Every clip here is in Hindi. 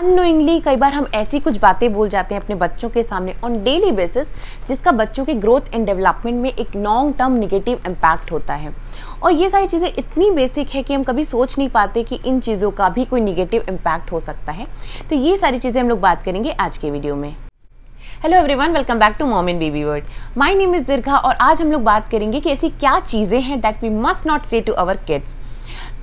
अननोइंगली कई बार हम ऐसी कुछ बातें बोल जाते हैं अपने बच्चों के सामने ऑन डेली बेसिस जिसका बच्चों की ग्रोथ एंड डेवलपमेंट में एक लॉन्ग टर्म निगेटिव इम्पैक्ट होता है। और ये सारी चीज़ें इतनी बेसिक है कि हम कभी सोच नहीं पाते कि इन चीज़ों का भी कोई निगेटिव इम्पैक्ट हो सकता है। तो ये सारी चीज़ें हम लोग बात करेंगे आज के वीडियो में। Hello everyone, welcome back to mom and baby world. My name is Dirgha और आज हम लोग बात करेंगे कि ऐसी क्या चीज़ें हैं that we must not say to our kids.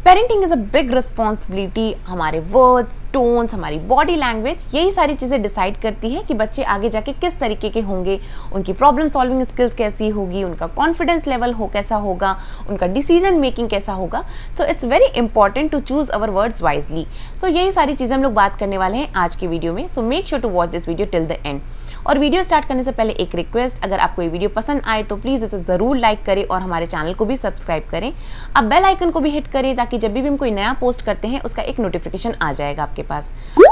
Parenting is a big responsibility. हमारे वर्ड्स, टोन्स, हमारी बॉडी लैंग्वेज, यही सारी चीज़ें डिसाइड करती है कि बच्चे आगे जाके किस तरीके के होंगे, उनकी प्रॉब्लम सॉल्विंग स्किल्स कैसी होगी, उनका कॉन्फिडेंस लेवल कैसा होगा, उनका डिसीजन मेकिंग कैसा होगा। So it's very important to choose our words wisely. So यही सारी चीज़ें हम लोग बात करने वाले हैं आज के वीडियो में। So make sure to watch this video till the end. और वीडियो स्टार्ट करने से पहले एक रिक्वेस्ट, अगर आपको ये वीडियो पसंद आए तो प्लीज़ इसे ज़रूर लाइक करें और हमारे चैनल को भी सब्सक्राइब करें। अब बेल आइकन को भी हिट करें ताकि जब भी हम कोई नया पोस्ट करते हैं उसका एक नोटिफिकेशन आ जाएगा आपके पास।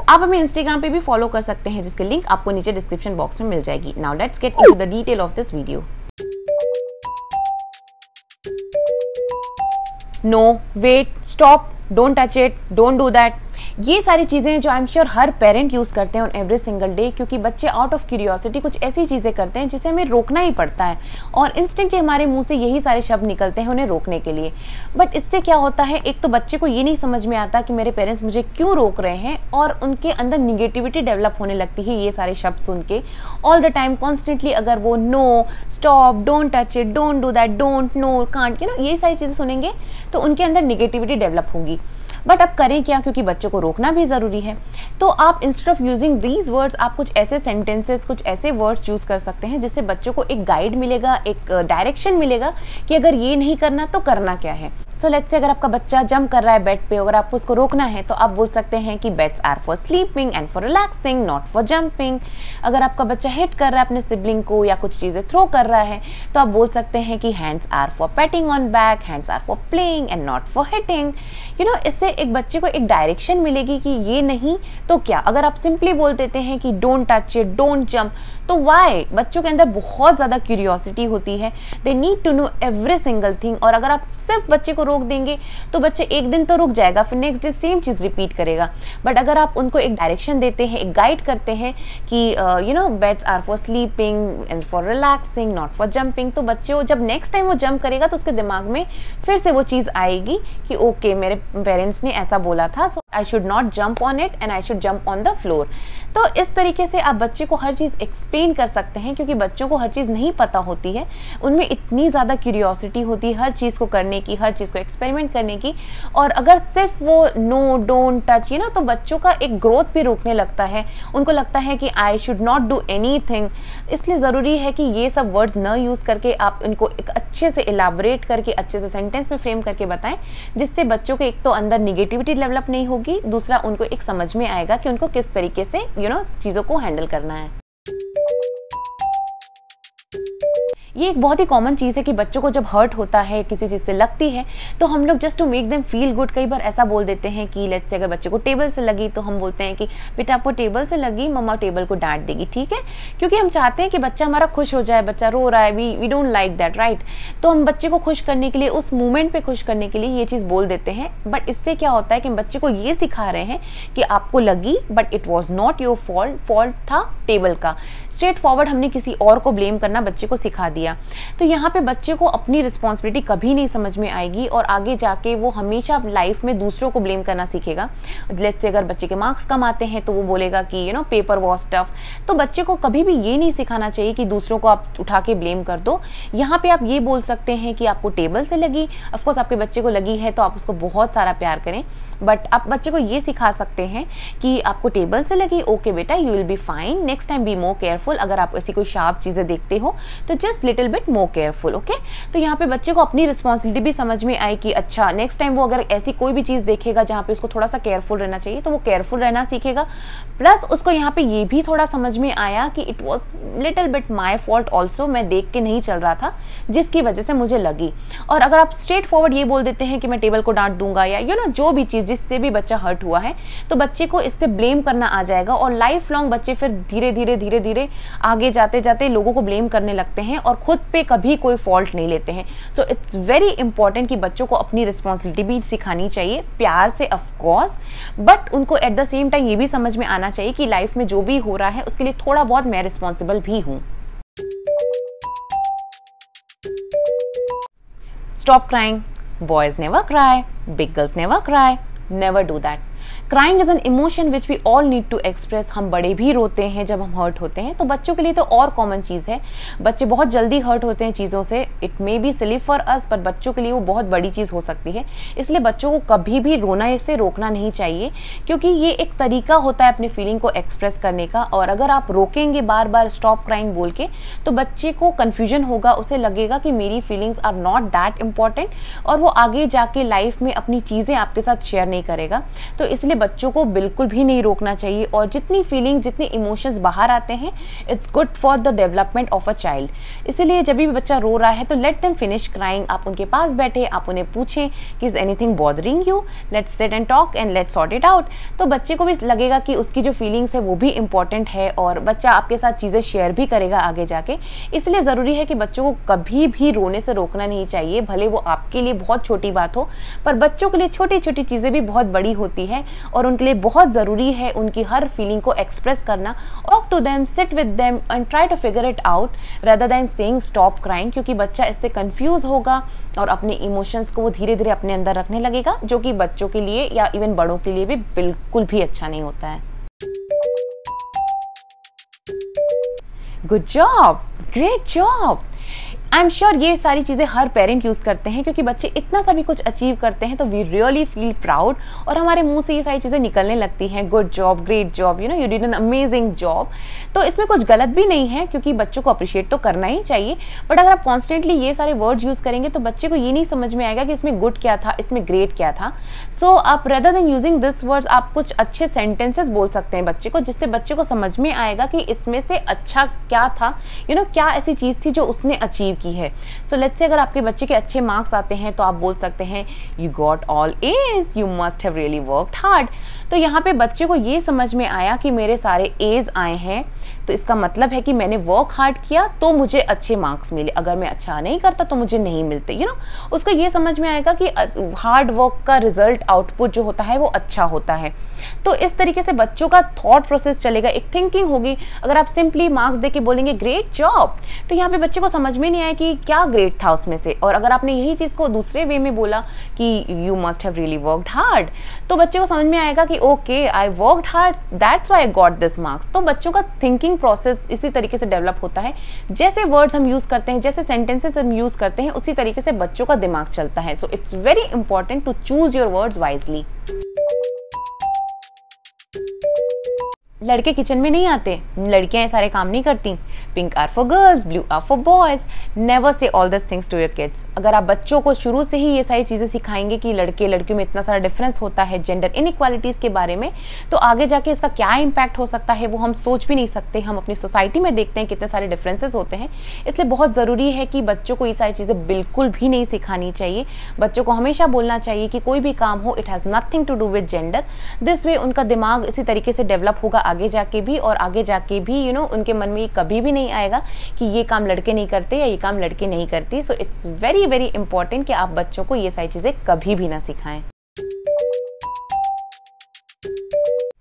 आप हमें इंस्टाग्राम पे भी फॉलो कर सकते हैं जिसकी लिंक आपको नीचे डिस्क्रिप्शन बॉक्स में मिल जाएगी। Now let's get into the detail of this video. No, wait, stop, don't touch it, don't do that, ये सारी चीज़ें जो आई एम श्योर हर पेरेंट यूज़ करते हैं ऑन एवरी सिंगल डे, क्योंकि बच्चे आउट ऑफ क्यूरियोसिटी कुछ ऐसी चीज़ें करते हैं जिसे हमें रोकना ही पड़ता है और इंस्टेंटली हमारे मुंह से यही सारे शब्द निकलते हैं उन्हें रोकने के लिए। बट इससे क्या होता है, एक तो बच्चे को ये नहीं समझ में आता कि मेरे पेरेंट्स मुझे क्यों रोक रहे हैं और उनके अंदर निगेटिविटी डेवलप होने लगती है ये सारे शब्द सुन के। ऑल द टाइम कॉन्स्टेंटली अगर वो no, stop, don't touch it, don't do that, don't, no, can't, यही सारी चीज़ें सुनेंगे तो उनके अंदर निगेटिविटी डेवलप होगी। बट अब करें क्या, क्योंकि बच्चों को रोकना भी ज़रूरी है। तो आप instead of using these words आप कुछ ऐसे सेंटेंसेस, कुछ ऐसे वर्ड्स चूज़ कर सकते हैं जिससे बच्चों को एक गाइड मिलेगा, एक डायरेक्शन मिलेगा कि अगर ये नहीं करना तो करना क्या है। सो लेट्स से अगर आपका बच्चा जंप कर रहा है बेड पे, अगर आपको उसको रोकना है तो आप बोल सकते हैं कि beds are for sleeping and for relaxing, not for jumping. अगर आपका बच्चा हिट कर रहा है अपने सिबलिंग को या कुछ चीज़ें थ्रो कर रहा है तो आप बोल सकते हैं कि hands are for patting on back, hands are for playing and not for hitting. इससे एक बच्चे को एक डायरेक्शन मिलेगी कि ये नहीं तो क्या। अगर आप सिंपली बोल देते हैं कि don't touch it, don't jump, तो वाई, बच्चों के अंदर बहुत ज़्यादा क्यूरियोसिटी होती है, they need to know every single thing. और अगर आप सिर्फ बच्चे को रोक देंगे तो बच्चे एक दिन तो रुक जाएगा, फिर नेक्स्ट डे सेम चीज़ रिपीट करेगा। बट अगर आप उनको एक डायरेक्शन देते हैं, एक गाइड करते हैं कि beds are for sleeping and for relaxing, not for jumping, तो बच्चे को जब नेक्स्ट टाइम वो जंप करेगा तो उसके दिमाग में फिर से वो चीज़ आएगी कि ओके, मेरे पेरेंट्स ने ऐसा बोला था, so I should not jump on it and I should jump on the floor. तो इस तरीके से आप बच्चे को हर चीज़ एक्सप्लेन कर सकते हैं, क्योंकि बच्चों को हर चीज़ नहीं पता होती है, उनमें इतनी ज़्यादा क्यूरियोसिटी होती है हर चीज़ को करने की, हर चीज़ को एक्सपेरिमेंट करने की। और अगर सिर्फ वो नो, डोंट टच तो बच्चों का एक ग्रोथ भी रोकने लगता है। उनको लगता है कि आई शुड नॉट डू एनीथिंग। इसलिए ज़रूरी है कि ये सब वर्ड्स न यूज़ करके आप इनको एक अच्छे से इलाबरेट करके, अच्छे से सेंटेंस में फ्रेम करके बताएं, जिससे बच्चों के एक तो अंदर निगेटिविटी डेवलप नहीं होगी, दूसरा उनको एक समझ में आएगा कि उनको किस तरीके से चीज़ों को हैंडल करना है। ये एक बहुत ही कॉमन चीज़ है कि बच्चों को जब हर्ट होता है, किसी चीज़ से लगती है, तो हम लोग just to make them feel good कई बार ऐसा बोल देते हैं कि लेट्स से अगर बच्चे को टेबल से लगी तो हम बोलते हैं कि बेटा आपको टेबल से लगी, मम्मा टेबल को डांट देगी, ठीक है, क्योंकि हम चाहते हैं कि बच्चा हमारा खुश हो जाए। बच्चा रो रहा है, we don't like that, right. तो हम बच्चे को खुश करने के लिए, उस मोमेंट पे खुश करने के लिए ये चीज़ बोल देते हैं। बट इससे क्या होता है कि हम बच्चे को ये सिखा रहे हैं कि आपको लगी but it was not your fault था टेबल का। स्ट्रेट फॉरवर्ड हमने किसी और को ब्लेम करना बच्चे को सिखा दिया। तो यहाँ पे बच्चे को अपनी रिस्पॉन्सिबिलिटी कभी नहीं समझ में आएगी और आगे जाके वो हमेशा लाइफ में दूसरों को ब्लेम करना सीखेगा। लेट्स से अगर बच्चे के मार्क्स कम आते हैं तो वो बोलेगा कि पेपर वॉज टफ। तो बच्चे को कभी भी ये नहीं सिखाना चाहिए कि दूसरों को आप उठा के ब्लेम कर दो। यहाँ पे आप ये बोल सकते हैं कि आपको टेबल से लगी, ऑफकोर्स आपके बच्चे को लगी है तो आप उसको बहुत सारा प्यार करें, बट आप बच्चे को ये सिखा सकते हैं कि आपको टेबल से लगी, ओके बेटा, you will be fine, next time be more careful. अगर आप ऐसी कोई शार्प चीज़ें देखते हो तो just little bit more careful, okay. तो यहाँ पे बच्चे को अपनी रिस्पॉन्सिबिलिटी भी समझ में आई कि अच्छा नेक्स्ट टाइम वो अगर ऐसी कोई भी चीज़ देखेगा जहाँ पे उसको थोड़ा सा केयरफुल रहना चाहिए तो वो केयरफुल रहना सीखेगा। प्लस उसको यहाँ पे ये भी थोड़ा समझ में आया कि it was little bit my fault also, मैं देख के नहीं चल रहा था जिसकी वजह से मुझे लगी। और अगर आप स्ट्रेट फॉरवर्ड ये बोल देते हैं कि मैं टेबल को डांट दूंगा या जो भी चीज़ जिससे भी बच्चा हर्ट हुआ है, तो बच्चे को इससे ब्लेम करना आ जाएगा और लाइफ लॉन्ग बच्चे फिर धीरे धीरे आगे जाते जाते लोगों को ब्लेम करने लगते हैं और खुद पे कभी कोई फॉल्ट नहीं लेते हैं। सो इट्स वेरी इंपॉर्टेंट कि बच्चों को अपनी रिस्पॉन्सिबिलिटी भी सिखानी चाहिए, प्यार से ऑफ कोर्स, बट उनको एट द सेम टाइम ये भी समझ में आना चाहिए कि लाइफ में जो भी हो रहा है उसके लिए थोड़ा बहुत मैं रिस्पॉन्सिबल भी हूँ। Stop crying. Boys never cry. Big girls never cry. Never do that. Crying is an emotion which we all need to express. हम बड़े भी रोते हैं जब हम हर्ट होते हैं, तो बच्चों के लिए तो और कॉमन चीज़ है। बच्चे बहुत जल्दी हर्ट होते हैं चीज़ों से, it may be silly for us, पर बच्चों के लिए वो बहुत बड़ी चीज़ हो सकती है। इसलिए बच्चों को कभी भी रोना से रोकना नहीं चाहिए, क्योंकि ये एक तरीका होता है अपने फीलिंग को एक्सप्रेस करने का। और अगर आप रोकेंगे बार बार स्टॉप क्राइंग बोल के, तो बच्चे को कन्फ्यूजन होगा, उसे लगेगा कि मेरी feelings are not that important, और वो आगे जाके लाइफ में अपनी चीज़ें आपके साथ शेयर नहीं करेगा। तो इसलिए बच्चों को बिल्कुल भी नहीं रोकना चाहिए, और जितनी फीलिंग, जितने इमोशंस बाहर आते हैं, it's good for the development of a child. इसीलिए जब भी बच्चा रो रहा है तो लेट देम फिनिश क्राइंग। आप उनके पास बैठे, आप उन्हें पूछें कि is anything bothering you, let's sit and talk and let's sort it out. तो बच्चे को भी लगेगा कि उसकी जो फीलिंग्स है वो भी इंपॉर्टेंट है, और बच्चा आपके साथ चीज़ें शेयर भी करेगा आगे जाके। इसलिए ज़रूरी है कि बच्चों को कभी भी रोने से रोकना नहीं चाहिए, भले वो आपके लिए बहुत छोटी बात हो, पर बच्चों के लिए छोटी छोटी चीज़ें भी बहुत बड़ी होती है, और उनके लिए बहुत ज़रूरी है उनकी हर फीलिंग को एक्सप्रेस करना। Talk to them, sit with them and try to figure it out rather than saying stop crying, क्योंकि बच्चा इससे कंफ्यूज होगा और अपने इमोशंस को वो धीरे धीरे अपने अंदर रखने लगेगा, जो कि बच्चों के लिए या इवन बड़ों के लिए भी बिल्कुल भी अच्छा नहीं होता है। Good job, great job. I am sure ये सारी चीज़ें हर पेरेंट यूज़ करते हैं, क्योंकि बच्चे इतना सा भी कुछ अचीव करते हैं तो वी रियली फील प्राउड, और हमारे मुंह से ये सारी चीज़ें निकलने लगती हैं, good job, great job, you know, you did an amazing job. तो इसमें कुछ गलत भी नहीं है, क्योंकि बच्चों को अप्रिशिएट तो करना ही चाहिए, बट अगर आप कॉन्स्टेंटली ये सारे वर्ड्स यूज़ करेंगे तो बच्चे को ये नहीं समझ में आएगा कि इसमें गुड क्या था, इसमें ग्रेट क्या था। सो आप rather than using this words, आप कुछ अच्छे सेंटेंसेस बोल सकते हैं बच्चे को, जिससे बच्चे को समझ में आएगा कि इसमें से अच्छा क्या था, यू नो, क्या ऐसी चीज़ थी जो उसने अचीव की है। सो लेट्स से अगर आपके बच्चे के अच्छे मार्क्स आते हैं तो आप बोल सकते हैं you got all A's, you must have really worked hard. तो यहाँ पे बच्चे को ये समझ में आया कि मेरे सारे एज आए हैं, तो इसका मतलब है कि मैंने वर्क हार्ड किया तो मुझे अच्छे मार्क्स मिले, अगर मैं अच्छा नहीं करता तो मुझे नहीं मिलते, यू नो। उसको ये समझ में आएगा कि हार्ड वर्क का रिजल्ट, आउटपुट जो होता है वो अच्छा होता है। तो इस तरीके से बच्चों का थॉट प्रोसेस चलेगा, एक थिंकिंग होगी। अगर आप सिंपली मार्क्स देके बोलेंगे ग्रेट जॉब, तो यहाँ पे बच्चे को समझ में नहीं आया कि क्या ग्रेट था उसमें से। और अगर आपने यही चीज़ को दूसरे वे में बोला कि you must have really worked hard, तो बच्चे को समझ में आएगा कि okay, I worked hard, that's why I got this marks. तो बच्चों का थिंकिंग प्रोसेस इसी तरीके से डेवलप होता है। जैसे वर्ड्स हम यूज़ करते हैं, जैसे सेंटेंसेस हम यूज़ करते हैं, उसी तरीके से बच्चों का दिमाग चलता है। So it's very important to choose your words wisely. लड़के किचन में नहीं आते, लड़कियां ये सारे काम नहीं करती। Pink are for girls, blue are for boys. Never say all this things to your kids. अगर आप बच्चों को शुरू से ही ये सारी चीज़ें सिखाएंगे कि लड़के लड़कियों में इतना सारा डिफरेंस होता है, जेंडर इनइक्वालिटीज़ के बारे में, तो आगे जाके इसका क्या इम्पैक्ट हो सकता है वो हम सोच भी नहीं सकते। हम अपनी सोसाइटी में देखते हैं कितने सारे डिफरेंसेस होते हैं। इसलिए बहुत ज़रूरी है कि बच्चों को ये सारी चीज़ें बिल्कुल भी नहीं सिखानी चाहिए। बच्चों को हमेशा बोलना चाहिए कि कोई भी काम हो, it has nothing to do with gender. This way उनका दिमाग इसी तरीके से डेवलप होगा आगे जाके भी, और आगे जाके भी यू नो उनके मन में कभी भी नहीं आएगा कि ये काम लड़के नहीं करते या ये काम लड़के नहीं करती। सो इट्स वेरी वेरी इंपॉर्टेंट कि आप बच्चों को ये सारी चीज़ें कभी भी ना सिखाएं।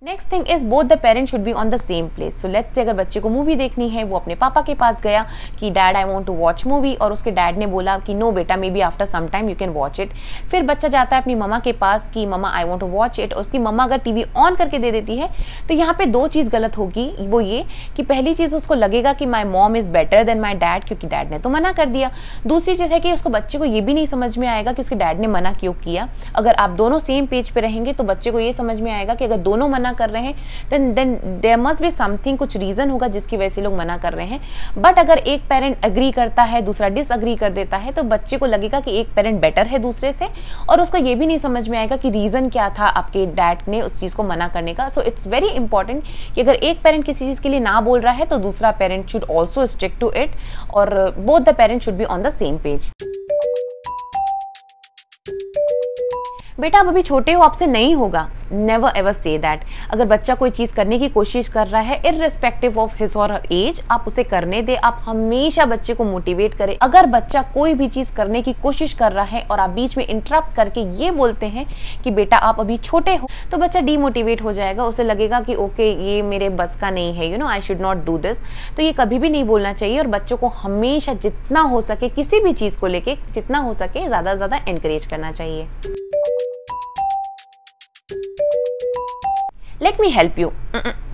Next thing is both the parents should be on the same place. So let's say अगर बच्चे को मूवी देखनी है, वो अपने पापा के पास गया कि dad I want to watch movie, और उसके डैड ने बोला कि नो बेटा, may be after some time you can watch it. फिर बच्चा जाता है अपनी मम्मा के पास कि मम्मा I want to watch it, और उसकी मम्मा अगर टीवी ऑन करके दे देती है, तो यहाँ पे दो चीज़ गलत होगी। वो ये कि पहली चीज़ उसको लगेगा कि my mom is better than my dad, क्योंकि डैड ने तो मना कर दिया। दूसरी चीज़ है कि उसको बच्चे को ये भी नहीं समझ में आएगा कि उसके डैड ने मना क्यों किया। अगर आप दोनों सेम पेज पे रहेंगे तो बच्चे को ये समझ में आएगा कि अगर दोनों मना कर रहे हैं then there must be something, कुछ रीज़न होगा जिसकी वजह से लोग मना कर रहे हैं। बट अगर एक पेरेंट अग्री करता है, दूसरा डिसअग्री कर देता है, तो बच्चे को लगेगा कि एक पेरेंट बेटर है दूसरे से, और उसको ये भी नहीं समझ में आएगा कि रीज़न क्या था आपके डैड ने उस चीज़ को मना करने का। सो इट्स वेरी इंपॉर्टेंट कि अगर एक पेरेंट किसी चीज़ के लिए ना बोल रहा है तो दूसरा parent should also stick to it, और both the parent should be on the same page. बेटा आप अभी छोटे हो, आपसे नहीं होगा, नेवर एवर से दैट। अगर बच्चा कोई चीज़ करने की कोशिश कर रहा है इररिस्पेक्टिव ऑफ हिज और हर एज, आप उसे करने दे। आप हमेशा बच्चे को मोटिवेट करें। अगर बच्चा कोई भी चीज़ करने की कोशिश कर रहा है और आप बीच में इंटरप्ट करके ये बोलते हैं कि बेटा आप अभी छोटे हो, तो बच्चा डीमोटिवेट हो जाएगा। उसे लगेगा कि ओके ये मेरे बस का नहीं है, you know I should not do this. तो ये कभी भी नहीं बोलना चाहिए और बच्चों को हमेशा जितना हो सके किसी भी चीज़ को लेके जितना हो सके ज़्यादा से ज़्यादा एनकरेज करना चाहिए। Let me help you,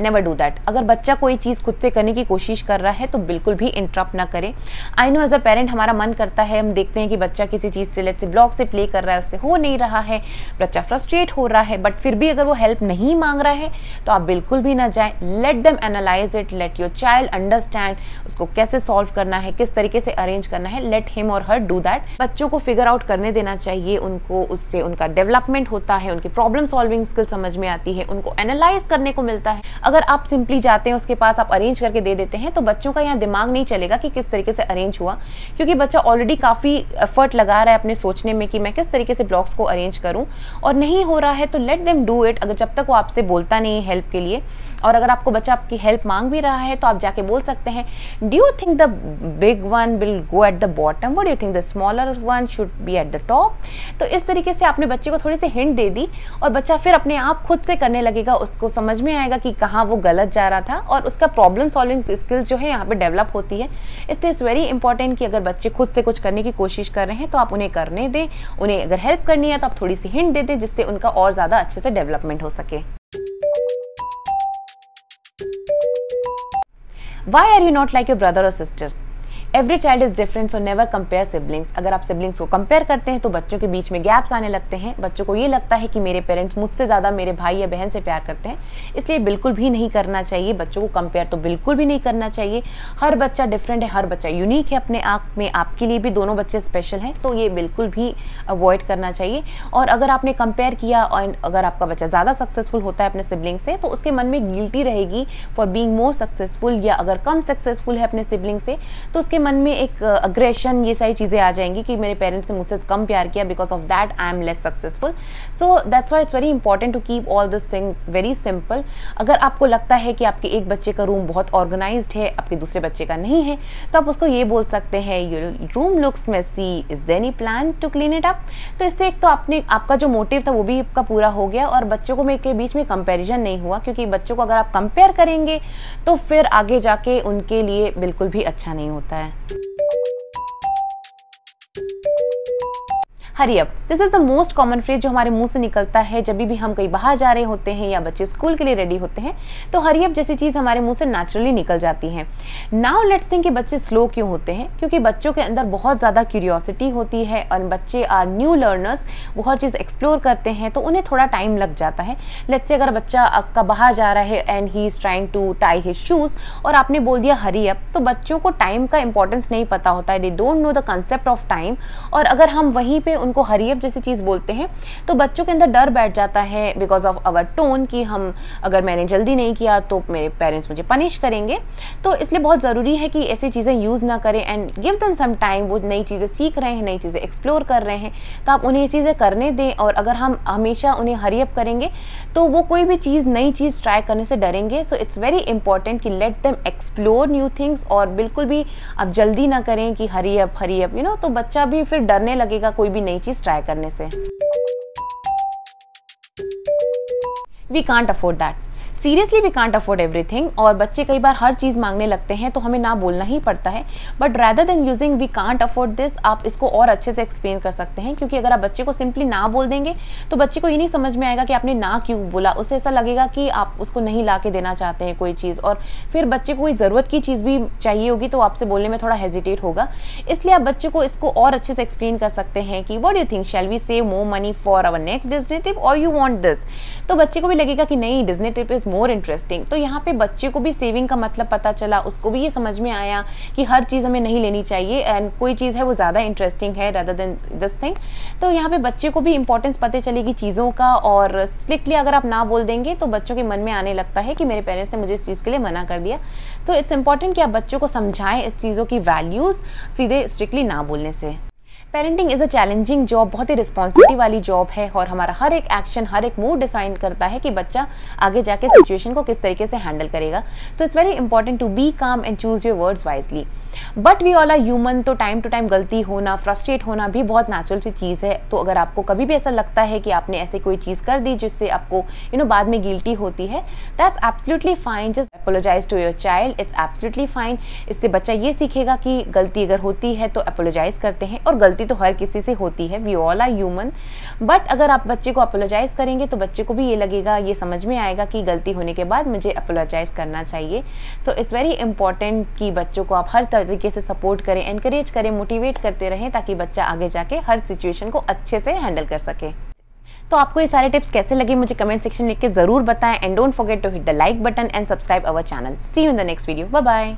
never do that. अगर बच्चा कोई चीज़ खुद से करने की कोशिश कर रहा है तो बिल्कुल भी इंटरप्ट ना करें। I know as a parent हमारा मन करता है, हम देखते हैं कि बच्चा किसी चीज़ से लेट्स से ब्लॉक से प्ले कर रहा है, उससे हो नहीं रहा है, बच्चा फ्रस्ट्रेट हो रहा है, बट फिर भी अगर वो हेल्प नहीं मांग रहा है तो आप बिल्कुल भी ना जाएं। Let them analyse it, let your child understand उसको कैसे सॉल्व करना है, किस तरीके से अरेंज करना है। लेट हिम और हर डू दैट। बच्चों को फिगर आउट करने देना चाहिए उनको, उससे उनका डेवलपमेंट होता है, उनकी प्रॉब्लम सॉल्विंग स्किल समझ में आती है, उनको एनालाइज करने को मिलता है। अगर आप सिंपली जाते हैं उसके पास, आप अरेंज करके दे देते हैं, तो बच्चों का यहाँ दिमाग नहीं चलेगा कि किस तरीके से अरेंज हुआ, क्योंकि बच्चा ऑलरेडी काफ़ी एफर्ट लगा रहा है अपने सोचने में कि मैं किस तरीके से ब्लॉक्स को अरेंज करूँ, और नहीं हो रहा है तो लेट देम डू इट। अगर जब तक वो आपसे बोलता नहीं है हेल्प के लिए, और अगर आपको बच्चा आपकी हेल्प मांग भी रहा है तो आप जाके बोल सकते हैं, do you think the big one will go at the bottom, what do you think the smaller one should be at the top. तो इस तरीके से आपने बच्चे को थोड़ी सी हिंट दे दी और बच्चा फिर अपने आप खुद से करने लगेगा। उसको समझ में आएगा कि कहाँ वो गलत जा रहा था और उसका प्रॉब्लम सॉल्विंग स्किल्स जो है यहाँ पे डेवलप होती है। इसलिए इट्स वेरी इंपॉर्टेंट कि अगर बच्चे खुद से कुछ करने की कोशिश कर रहे हैं तो आप उन्हें करने दें। उन्हें अगर हेल्प करनी है तो आप थोड़ी सी हिंट दे दें, जिससे उनका और ज़्यादा अच्छे से डेवलपमेंट हो सके। Why are you not like your brother or sister? Every child is different, so never compare siblings. अगर आप सिबलिंग्स को कंपेयर करते हैं तो बच्चों के बीच में गैप्स आने लगते हैं। बच्चों को ये लगता है कि मेरे पेरेंट्स मुझसे ज़्यादा मेरे भाई या बहन से प्यार करते हैं, इसलिए बिल्कुल भी नहीं करना चाहिए। बच्चों को कंपेयर तो बिल्कुल भी नहीं करना चाहिए। हर बच्चा डिफरेंट है, हर बच्चा यूनिक है अपने आप में। आपके लिए भी दोनों बच्चे स्पेशल हैं, तो ये बिल्कुल भी अवॉइड करना चाहिए। और अगर आपने कंपेयर किया और अगर आपका बच्चा ज़्यादा सक्सेसफुल होता है अपने सिबलिंग से, तो उसके मन में गिल्टी रहेगी फॉर बीइंग मोर सक्सेसफुल। या अगर कम सक्सेसफुल है अपने सिबलिंग से, तो उसके मन में एक अग्रेशन, ये सारी चीज़ें आ जाएंगी कि मेरे पेरेंट्स ने मुझसे कम प्यार किया, because of that I am less successful. So that's why it's very important to keep all this things very simple. अगर आपको लगता है कि आपके एक बच्चे का रूम बहुत ऑर्गेनाइज्ड है, आपके दूसरे बच्चे का नहीं है, तो आप उसको ये बोल सकते हैं, your room looks messy, is there any plan to clean it up. तो इससे एक तो आपका जो मोटिव था वो भी आपका पूरा हो गया और बच्चों को के बीच में कंपेरिजन नहीं हुआ, क्योंकि बच्चों को अगर आप कंपेयर करेंगे तो फिर आगे जाके उनके लिए बिल्कुल भी अच्छा नहीं होता है। Hurry up, this is the most common phrase जो हमारे मुंह से निकलता है जब भी हम कहीं बाहर जा रहे होते हैं या बच्चे स्कूल के लिए रेडी होते हैं, तो हरी अप जैसी चीज़ हमारे मुंह से नेचुरली निकल जाती है। नाउ लेट्स थिंक कि बच्चे स्लो क्यों होते हैं, क्योंकि बच्चों के अंदर बहुत ज़्यादा क्यूरियोसिटी होती है और बच्चे आर न्यू लर्नर्स, वो हर चीज़ एक्सप्लोर करते हैं, तो उन्हें थोड़ा टाइम लग जाता है। लेट्स से अगर बच्चा आपका बाहर जा रहा है and he is trying to tie his shoes और आपने बोल दिया हरी अप, तो बच्चों को टाइम का इंपॉर्टेंस नहीं पता होता है, they don't know the concept of time. और अगर हम वहीं पे उनको हरी अप जैसी चीज़ बोलते हैं तो बच्चों के अंदर डर बैठ जाता है बिकॉज ऑफ आवर टोन कि हम अगर मैंने जल्दी नहीं किया तो मेरे पेरेंट्स मुझे पनिश करेंगे। तो इसलिए बहुत ज़रूरी है कि ऐसी चीज़ें यूज़ ना करें and give them some time. वो नई चीज़ें सीख रहे हैं, नई चीज़ें एक्सप्लोर कर रहे हैं, तो आप उन्हें ये चीज़ें करने दें। और अगर हम हमेशा उन्हें हरी अप करेंगे तो वो कोई भी चीज़, नई चीज़ ट्राई करने से डरेंगे। सो इट्स वेरी इंपॉर्टेंट कि let them explore new things और बिल्कुल भी आप जल्दी ना करें कि हरी अप यू नो, तो बच्चा भी फिर डरने लगेगा कोई भी नई चीज़ ट्राई करने से। We can't afford that. Seriously we can't afford everything. और बच्चे कई बार हर चीज़ मांगने लगते हैं तो हमें ना बोलना ही पड़ता है, but rather than using we can't afford this, आप इसको और अच्छे से एक्सप्लेन कर सकते हैं। क्योंकि अगर आप बच्चे को सिंपली ना बोल देंगे तो बच्चे को ये नहीं समझ में आएगा कि आपने ना क्यों बोला। उसे ऐसा लगेगा कि आप उसको नहीं ला के देना चाहते हैं कोई चीज़, और फिर बच्चे को कोई ज़रूरत की चीज़ भी चाहिए होगी तो आपसे बोलने में थोड़ा हेजिटेट होगा। इसलिए आप बच्चे को इसको और अच्छे से एक्सप्लेन कर सकते हैं कि what do you think, shall we save more money for our next Disney trip और यू वांट दिस। तो बच्चे को भी लगेगा कि नहीं, Disney trip is more interesting. तो यहाँ पे बच्चे को भी सेविंग का मतलब पता चला, उसको भी ये समझ में आया कि हर चीज़ हमें नहीं लेनी चाहिए एंड कोई चीज़ है वो ज़्यादा इंटरेस्टिंग है रादर देन दिस थिंग। तो यहाँ पे बच्चे को भी इंपॉर्टेंस पता चलेगी चीज़ों का। और स्ट्रिक्टली अगर आप ना बोल देंगे तो बच्चों के मन में आने लगता है कि मेरे पेरेंट्स ने मुझे इस चीज़ के लिए मना कर दिया। तो इट्स इंपॉर्टेंट कि आप बच्चों को समझाएं इस चीज़ों की वैल्यूज़ सीधे स्ट्रिक्टली ना बोलने से। Parenting is a challenging job, बहुत ही रिस्पॉन्सिबिलिटी वाली जॉब है और हमारा हर एक एक्शन, हर एक मूड डिसाइड करता है कि बच्चा आगे जाके सिचुएशन को किस तरीके से हैंडल करेगा। So it's very important to be calm and choose your words wisely. But we all are human, तो टाइम टू टाइम गलती होना, फ्रस्ट्रेट होना भी बहुत नेचुरल सी चीज़ है। तो अगर आपको कभी भी ऐसा लगता है कि आपने ऐसे कोई चीज़ कर दी जिससे आपको बाद में गिल्टी होती है, that's absolutely fine. Just apologise to your child, it's absolutely fine. इससे बच्चा ये सीखेगा कि गलती अगर होती है तो अपोलोजाइज करते हैं, और गलती तो हर किसी से होती है, we all are human. But अगर आप बच्चे को अपोलोजाइज करेंगे तो बच्चे को भी ये लगेगा, ये समझ में आएगा कि गलती होने के बाद मुझे अपोलोजाइज करना चाहिए। सो इट्स वेरी इंपॉर्टेंट कि बच्चों को आप हर तरीके से सपोर्ट करें, एनकरेज करें, मोटिवेट करते रहें, ताकि बच्चा आगे जाके हर सिचुएशन को अच्छे से हैंडल कर सके। तो आपको ये सारे टिप्स कैसे लगे मुझे कमेंट सेक्शन में लिख के जरूर बताएं, and don't forget to hit the like button and subscribe our channel. See you in the next video, bye bye.